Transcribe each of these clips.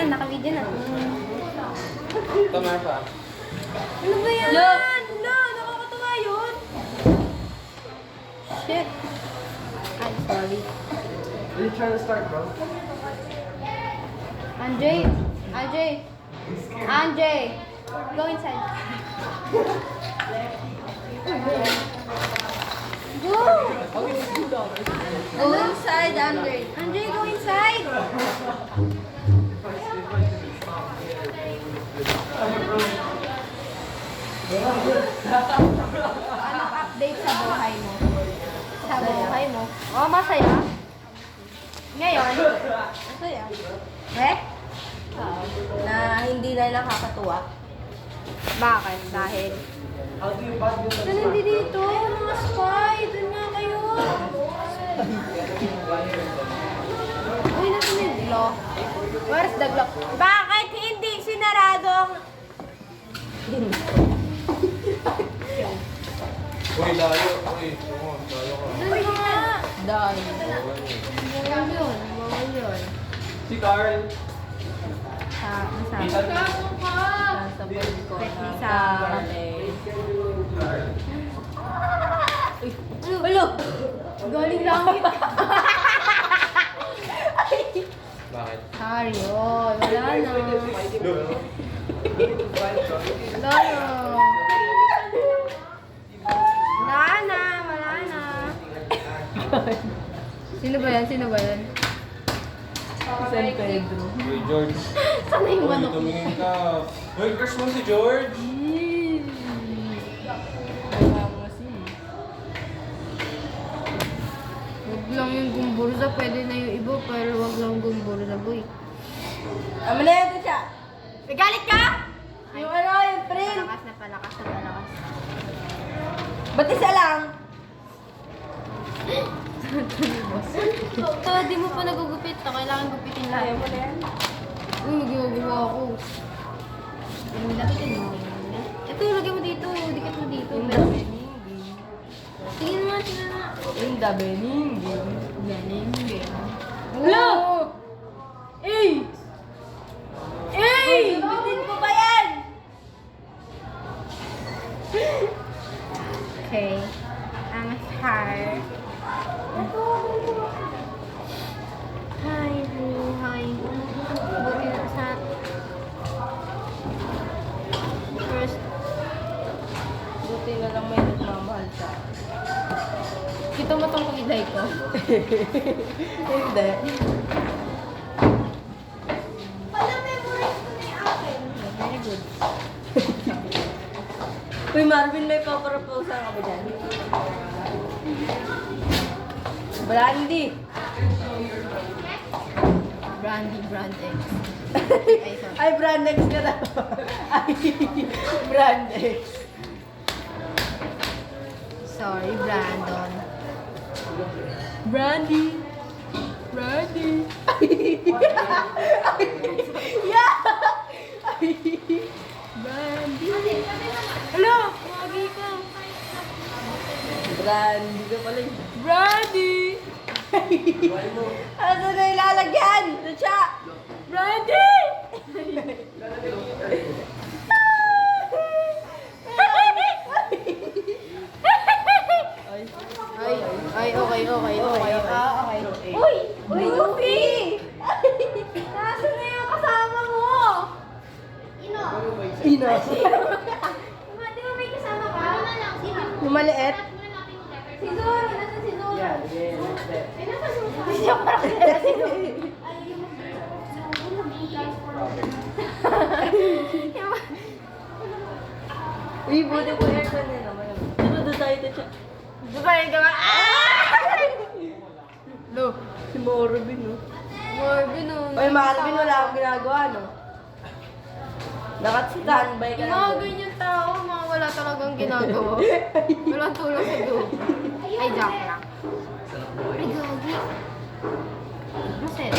yan, naka-video na. Tama siya. Ano ba yan? Lo! Lo, nakakatawa yun. Shit. I'm sorry. Are you trying to start, bro? Andre, go inside. Go! Go inside, Andre. Andre, go inside. Anong update sa buhay mo? Sa buhay mo? Oh, masaya? Ngayon? Masaya? Eh? Na hindi na nakakatuwa? Bakit? Dahil? Saan hindi dito? Mga spy! Doon nga kayo! Uy, nasan yung glow? Where's the glow? Bakit hindi sinaradong? Uy, dayo. Uy, dayo ka. Doon nga! Dahil. Bawal yun. Bawal yun. Si Carl. Nasa Nasa board ko na Sa... Ulo! Galing langit. Bakit? Sorry, oh. Wala na. Wala na. Wala na. Sino ba yan? Sino ba yan? San Pedro. Uy, George. Sana yung Uy, manok. tumingin ka. Uy, crush mo si George. Huwag lang yung gumburza. Pwede na yung iba, pero huwag lang gumburza, boy. Ama na yan siya. May galit ka? Yung ano, yung print. Palakas na palakas na palakas. Ba't isa lang? Ito, di mo pa nagugupit. Kailangan gupitin lahat. Ayaw mo na yan. Uy, magagawa ako. Lapitin mo. Ito, lagay mo dito. Dikit mo dito. Tingin mo, tingin mo. Yung dabening. Galing, galing. Hello! Eh! Eh! Bitin ko ba yan? Okay. Ang heart. Hi, hi. Buti na sa... First, Buti na lang may nagmamahal sa akin. kita mo itong kulay ko. Hindi. Very good. Uy, Marvin, may papropose ka ba dyan? Brandy. Brandy, Brandex. Ay, Brandex ka na. Ay, Brandex. Sorry, Brandon. Brandy. Brandy. Yeah! Brandy. Hello! Wagi ka. Brandy ka pala. Brandy! Ano na ilalagyan? Siya! Brandy! Ay, okay. Okay. Uy! Uy, Luffy! Nasaan na yung kasama mo? Ino. Di ba may kasama ka? Yung maliit? Si Zoro, nasa si Zoro? Yeah. Ay, nasa si Zoro? Hindi ako parang kilala si Zoro. Uy, buti po aircon na naman. Dito doon tayo ito siya. Dubayin ka ba? No, si Marvin, no? Marvin, oh. Uy, Marvin, wala akong ginagawa, no? Nakat-standby ka Yung lang. mga ganyan tao, mga wala talagang ginagawa. Walang tulong sa loob. Ay, joke lang. Ay, gagi. Masaya.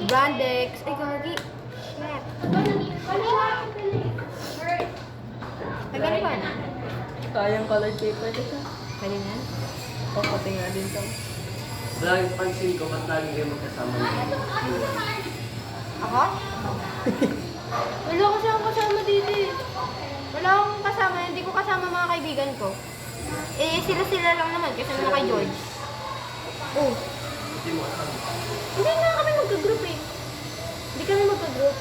Brandex. Ay, gagi. Shit. Tagal ba na? Sayang color paper ito siya. Pwede na? Paputi nga din to. Lagi pansin ko, ba't lagi kayo magkasama niyo? Ako? Wala kasi akong kasama dito eh. Wala akong kasama, hindi ko kasama mga kaibigan ko. Eh, sila-sila lang naman kasi naman kay George. Oh. Hindi mo kasama. Hindi na kami magka-group eh. Hindi kami magka-group.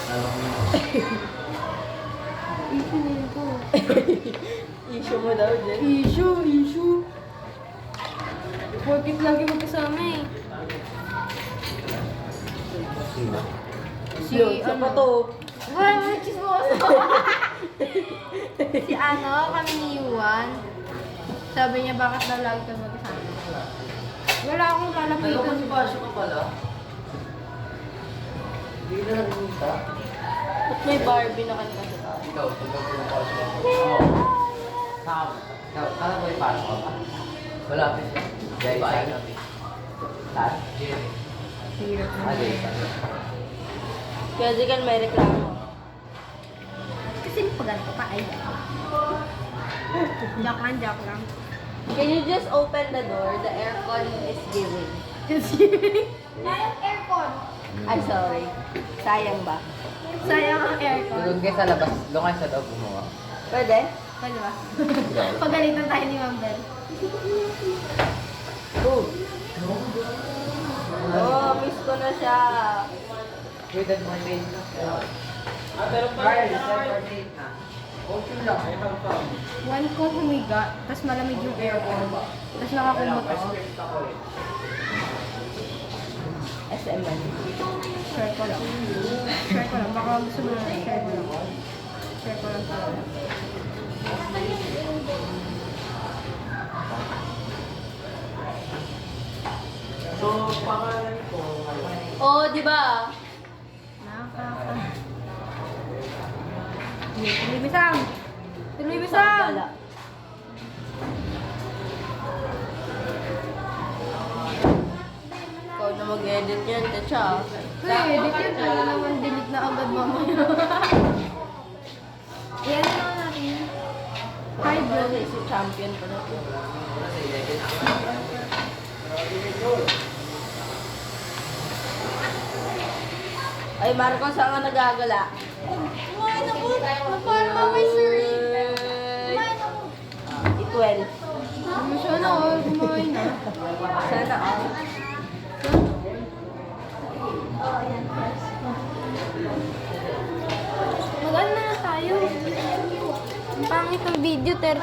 Alam ko na. Issue na yun ko. Issue mo daw dyan. Issue. Porkit lagi magkasama eh. Sino? Sa pato. Wala, chismoso. Si ano, kami ni Yuan. Sabi niya, bakit daw lagi kami magkasama? Wala akong Alam ko lalapitan. si Basyo ka pala. Hindi na nakikita. Ba't may Barbie na kanina sa taas? Ikaw, tingnan ko yung Basyo. Oo. Kala ko yung Basyo ka ba? Wala pa siya. Jay, saan? Saan? Jerry. Hirap na. Ah, Jay, saan? Kaya di kan may reklamo. Kasi paganto pa ay. Joke lang. Can you just open the door? The aircon is giving. Sayang aircon. Ay, sorry. Sayang ba? Sayang ang aircon. Doon kayo sa labas, doon kayo sa loob gumawa. Pwede? Pwede ba? Pagalitan tayo ni Ma'am Bel. Oh, miss ko na siya. Wait, that's my main. Carl, separate na. Okay lang. One ko humiga, tapos malamig yung aircon. Tapos nakakumot ako. SM man. Share ko lang. Baka gusto mo na share ko lang. Share ko lang talaga. So, pangalan ko, Oh, di ba? Nakaka... Tuloy bisang! Tuloy bisang! Wala. Ikaw na mag-edit yan, Techa. Uy, edit yun. Wala naman delete na agad mamaya. Iyan na naman natin. Hi, bro. Kasi si champion pa na to. Ay, Marco, saan ka nagagala? Kumain ako. Naparma may siri. Kumain ako. Itwell. Sana all kumain na. Sana all. Mag-ano na tayo. Ang pangit ng video, 30.